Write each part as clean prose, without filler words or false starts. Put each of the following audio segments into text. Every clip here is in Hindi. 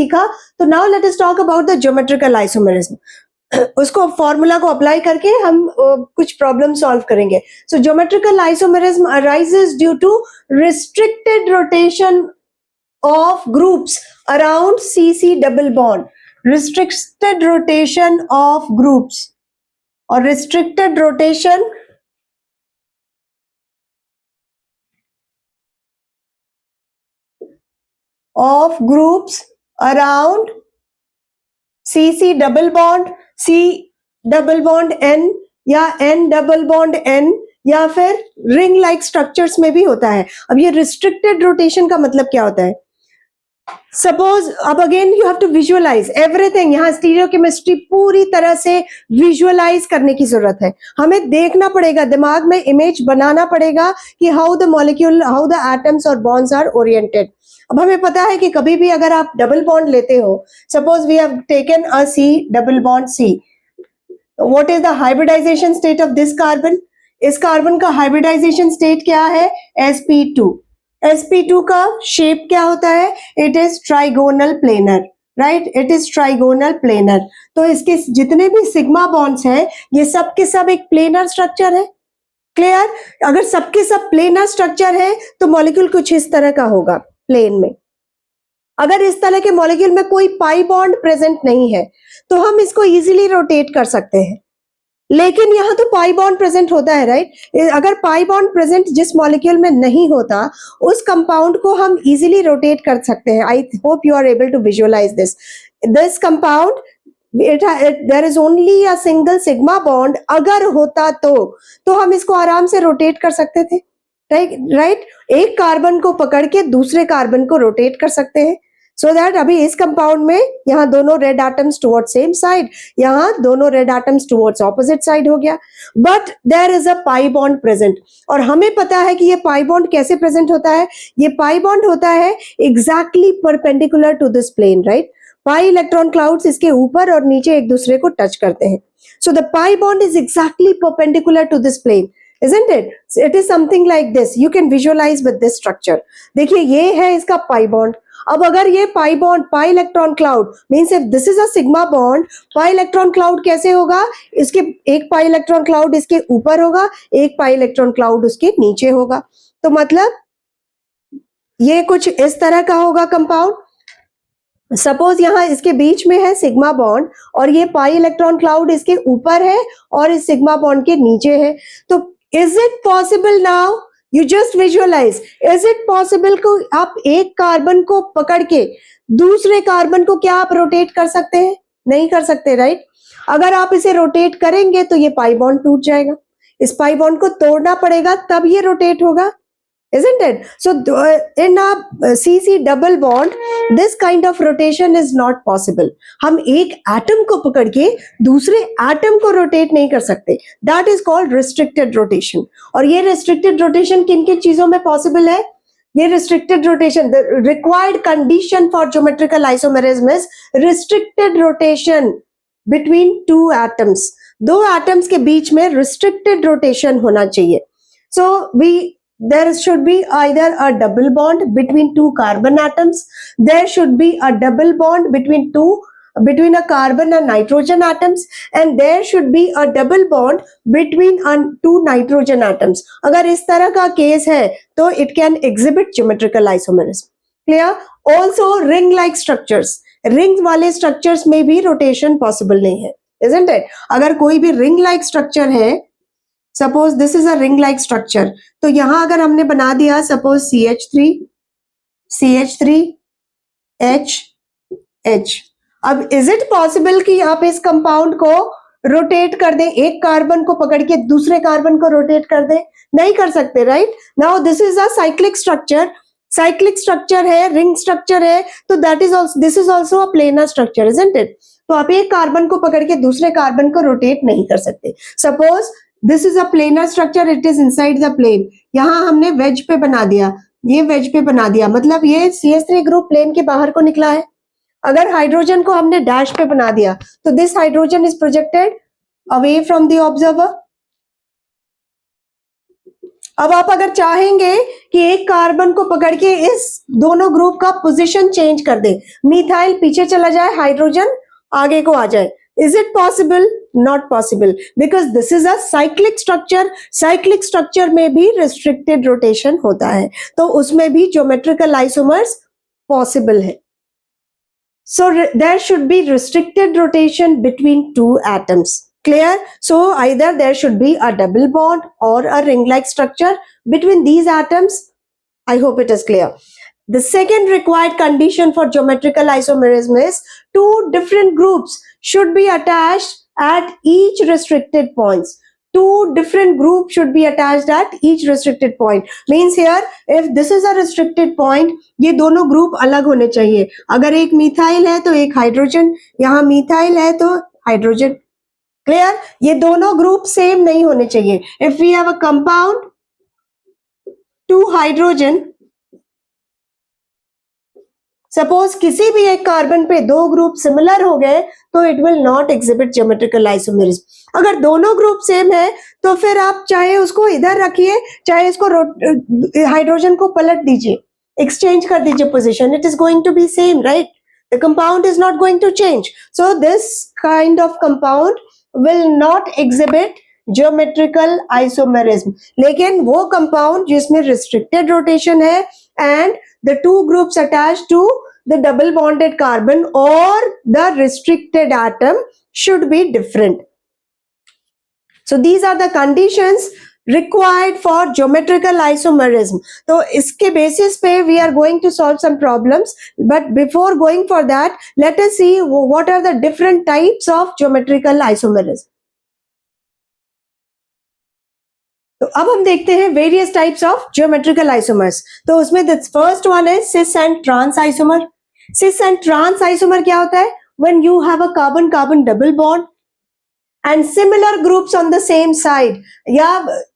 सीखा। तो now let us talk about the geometrical isomerism. उसको फॉर्मूला को अप्लाई करके हम कुछ प्रॉब्लम सॉल्व करेंगे। So geometrical isomerism arises due to restricted rotation of groups around CC double bond, restricted rotation of groups or restricted rotation of groups around CC double bond, C double bond N या N double bond N या फिर रिंग लाइक स्ट्रक्चर्स में भी होता है। अब ये रिस्ट्रिक्टेड रोटेशन का मतलब क्या होता है? सपोज अब again you have to visualise everything. यहाँ स्टीरियोकेमिस्ट्री पूरी तरह से विजुअलाइज करने की जरूरत है। हमें देखना पड़ेगा, दिमाग में इमेज बनाना पड़ेगा कि how the molecule, how the atoms और बॉन्ड्स आर ओरिएंटेड। अब हमें पता है कि कभी भी अगर आप डबल बॉन्ड लेते हो, suppose we have taken a C double bond C, what is the hybridisation state of this carbon? इस कार्बन का हाइब्रिडाइजेशन स्टेट क्या है? sp2। sp2 का शेप क्या होता है? It is trigonal planar, right? It is trigonal planar. तो इसके जितने भी सिग्मा बॉन्ड्स हैं ये सब के सब एक प्लेनर स्ट्रक्चर है। क्लियर? अगर सबके सब प्लेनर स्ट्रक्चर है तो मॉलिक्यूल कुछ इस तरह का होगा प्लेन में। अगर इस तरह के मॉलिक्यूल में कोई पाई बॉन्ड प्रेजेंट नहीं है तो हम इसको इजीली रोटेट कर सकते हैं, लेकिन यहाँ तो पाई बॉन्ड प्रेजेंट होता है, राइट? अगर पाई बॉन्ड प्रेजेंट जिस मॉलिक्यूल में नहीं होता उस कंपाउंड को हम इजीली रोटेट कर सकते हैं। I hope you are able to visualise this compound, there is only a single sigma bond. अगर होता तो हम इसको आराम से रोटेट कर सकते थे, राइट? एक कार्बन को पकड़ के दूसरे कार्बन को रोटेट कर सकते हैं। सो दैट अभी इस कंपाउंड में यहाँ दोनों red atoms towards same side, यहाँ दोनों red atoms towards opposite side हो गया, but there is a pi bond present. और हमें पता है कि ये पाई बॉन्ड कैसे प्रेजेंट होता है? ये पाई बॉन्ड होता है exactly perpendicular to this plane, right? Pi electron clouds इसके ऊपर और नीचे एक दूसरे को टच करते हैं। So the pi bond is exactly perpendicular to this plane, isn't it? It is something like this. You can visualize with this structure. देखिए ये है इसका पाई बॉन्ड। अब अगर ये pi bond, pi electron cloud means if this is a sigma bond, pi electron cloud कैसे होगा? इसके एक पाई इलेक्ट्रॉन क्लाउड इसके ऊपर होगा, एक पाई इलेक्ट्रॉन क्लाउड उसके नीचे होगा। तो मतलब ये कुछ इस तरह का होगा कंपाउंड। सपोज यहाँ इसके बीच में है सिग्मा बॉन्ड और ये पाई इलेक्ट्रॉन क्लाउड इसके ऊपर है और इस सिग्मा बॉन्ड के नीचे है। तो is it possible now? You just visualise, is it possible को आप एक कार्बन को पकड़ के दूसरे कार्बन को क्या आप रोटेट कर सकते हैं? नहीं कर सकते, राइट? अगर आप इसे रोटेट करेंगे तो ये पाई बॉन्ड टूट जाएगा, इस पाई बॉन्ड को तोड़ना पड़ेगा तब ये रोटेट होगा, isn't it? So in a CC double bond this kind of rotation is not possible. हम एक एटम को पकड़ के दूसरे एटम को रोटेट नहीं कर सकते। That is called restricted rotation. और ये restricted rotation किन किन चीजों में पॉसिबल है? ये restricted rotation, the required condition for geometrical isomerism is restricted rotation between two atoms. दो एटम्स के बीच में restricted rotation होना चाहिए। So there should be either a double bond between two carbon atoms, there should be a double bond between a carbon and nitrogen atoms, and there should be a double bond between two nitrogen atoms. अगर इस तरह का केस है तो it can exhibit geometrical isomerism. Clear? Also ring like structures, ring वाले स्ट्रक्चर्स में भी रोटेशन पॉसिबल नहीं है, isn't it? अगर कोई भी रिंग लाइक स्ट्रक्चर है, suppose this is a ring like structure, तो यहां अगर हमने बना दिया सपोज CH3 H। अब इज इट पॉसिबल कि आप इस कंपाउंड को रोटेट कर दें, एक कार्बन को पकड़ के दूसरे कार्बन को रोटेट कर दें? नहीं कर सकते, right? Now this is a cyclic structure है, रिंग स्ट्रक्चर है, तो that is also, this is also a planar structure, isn't it? तो आप एक कार्बन को पकड़ के दूसरे कार्बन को रोटेट नहीं कर सकते। Suppose this is a planar structure, it is inside the plane. यहां हमने वेज पे बना दिया, ये वेज पे बना दिया, मतलब ये CH3 ग्रुप प्लेन के बाहर को निकला है। अगर हाइड्रोजन को हमने डैश पे बना दिया तो this hydrogen is projected away from the observer. अब आप अगर चाहेंगे कि एक कार्बन को पकड़ के इस दोनों ग्रुप का पोजीशन चेंज कर दे, मिथाइल पीछे चला जाए, हाइड्रोजन आगे को आ जाए, is it possible? Not possible, because this is a cyclic structure. Cyclic structure में भी रिस्ट्रिक्टेड रोटेशन होता है, तो उसमें भी ज्योमेट्रिकल आइसोमर्स पॉसिबल है. So there should be restricted rotation between two atoms. Clear? So either there should be a double bond or a ring-like structure between these atoms. I hope it is clear. The second required condition for geometrical isomerism is two different groups should be attached at each restricted points. Two different groups should be attached at each restricted point. Means here, if this is a restricted point, ये दोनों ग्रुप अलग होने चाहिए. अगर एक मिथाइल है तो एक हाइड्रोजन, यहाँ मिथाइल है तो हाइड्रोजन. क्लियर? ये दोनों ग्रुप सेम नहीं होने चाहिए. If we have a compound 2 hydrogen, suppose किसी भी एक कार्बन पे दो ग्रुप सिमिलर हो गए तो it will not exhibit geometrical isomerism. अगर दोनों ग्रुप सेम है तो फिर आप चाहे उसको इधर रखिए, चाहे इसको हाइड्रोजन को पलट दीजिए, एक्सचेंज कर दीजिए position, it is going to be same, right? The compound is not going to change. So this kind of compound will not exhibit geometrical isomerism. लेकिन वो कंपाउंड जिसमें रिस्ट्रिक्टेड रोटेशन है and the two groups attached to the double bonded carbon or the restricted atom should be different. So these are the conditions required for geometrical isomerism. So iske basis pe we are going to solve some problems, but before going for that, let us see what are the different types of geometrical isomerism. तो अब हम देखते हैं various types of geometrical isomers. तो उसमें द फर्स्ट वन है cis and trans isomer. Cis and trans isomer क्या होता है? When you have a carbon carbon double bond and similar groups on the same side, या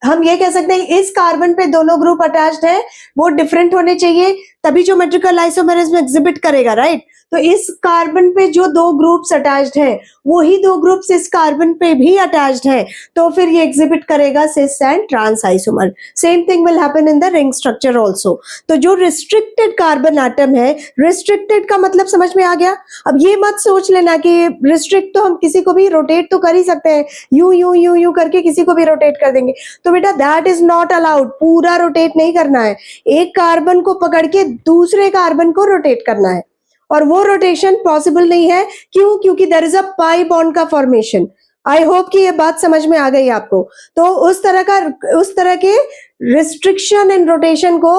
हम ये कह सकते हैं इस कार्बन पे दोनों ग्रुप अटैच्ड है, वो डिफरेंट होने चाहिए तभी ज्योमेट्रिकल आइसोमेरिज्म एग्जिबिट करेगा, राइट? तो इस कार्बन पे जो दो ग्रुप्स अटैच्ड हैं वही दो ग्रुप्स इस कार्बन पे भी अटैच्ड हैं, तो फिर ये एग्जिबिट करेगा cis and trans isomer. Same thing will happen in the ring structure also. तो जो रिस्ट्रिक्टेड कार्बन एटम है, रिस्ट्रिक्टेड का मतलब समझ में आ गया? अब ये मत सोच लेना कि रिस्ट्रिक्ट तो हम किसी को भी रोटेट तो कर ही सकते हैं, यू यू यू यू करके किसी को भी रोटेट कर देंगे. तो बेटा दैट इज नॉट अलाउड. पूरा रोटेट नहीं करना है, एक कार्बन को पकड़ के दूसरे कार्बन को रोटेट करना है, और वो रोटेशन पॉसिबल नहीं है. क्यों? क्योंकि there is a pi bond का फॉर्मेशन. आई होप कि ये बात समझ में आ गई आपको. तो उस तरह के रिस्ट्रिक्शन इन रोटेशन को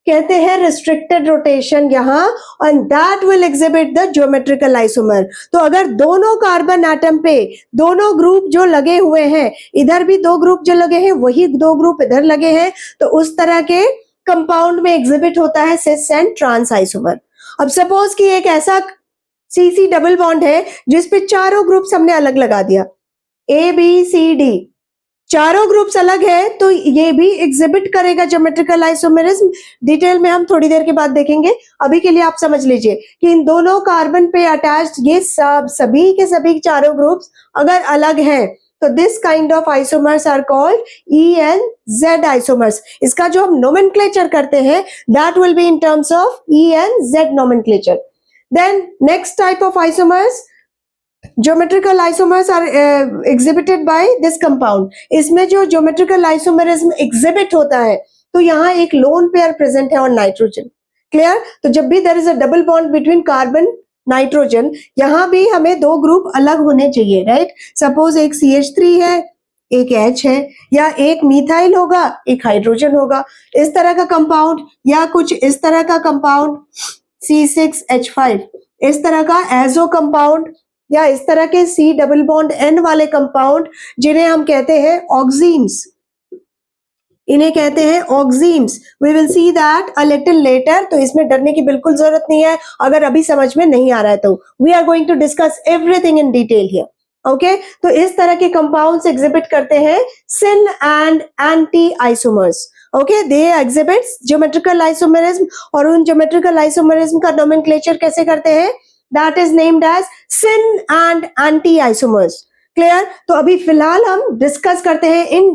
कहते हैं रिस्ट्रिक्टेड रोटेशन यहाँ, and that will exhibit the geometrical isomer. तो अगर दोनों कार्बन एटम पे दोनों ग्रुप जो लगे हुए हैं, इधर भी दो ग्रुप जो लगे हैं वही दो ग्रुप इधर लगे हैं, तो उस तरह के कंपाउंड में एग्जिबिट होता है सिस एंड ट्रांस आइसोमर. अब सपोज कि एक ऐसा सीसी डबल बॉन्ड है जिसपे चारों ग्रुप्स हमने अलग लगा दिया, ए बी सी डी, चारों ग्रुप्स अलग है, तो ये भी एग्जिबिट करेगा ज्योमेट्रिकल आइसोमेरिज्म. डिटेल में हम थोड़ी देर के बाद देखेंगे. अभी के लिए आप समझ लीजिए कि इन दोनों कार्बन पे अटैच्ड ये सभी के सभी चारों ग्रुप्स अगर अलग हैं तो this kind of isomers are called E and Z isomers. इसका जो हम नोमेनक्लेचर करते हैं that will be in terms of E and Z nomenclature. Then next type of isomers, geometrical isomers are exhibited by this compound. इसमें जो ज्योमेट्रिकल आइसोमेरिज्म एग्जिबिट होता है तो यहाँ एक लोन पेयर प्रेजेंट है और नाइट्रोजन. क्लियर? तो जब भी there is a double bond between carbon nitrogen, यहां भी हमें दो ग्रुप अलग होने चाहिए, राइट? सपोज एक CH3 है, एक H है, या एक मिथाइल होगा, एक हाइड्रोजन होगा, इस तरह का कंपाउंड, या कुछ इस तरह का कंपाउंड C6H5, इस तरह का एजो कंपाउंड, या इस तरह के C डबल बॉन्ड N वाले कंपाउंड जिन्हें हम कहते हैं ऑक्सीन्स. इन्हें कहते हैं oximes. We will see that a little later. तो इसमें डरने की बिल्कुल जरूरत नहीं है अगर अभी समझ में नहीं आ रहा है तो. We are going to discuss everything in detail here. Okay, तो इस तरह के कंपाउंड्स एग्जिबिट करते हैं syn and anti isomers. Okay, they exhibits geometrical isomerism, और उन ज्योमेट्रिकल आइसोमेरिज्म का नोमेनक्लेचर कैसे करते हैं? That is named as syn and anti isomers. Clear? तो अभी फिलहाल हम डिस्कस करते हैं इन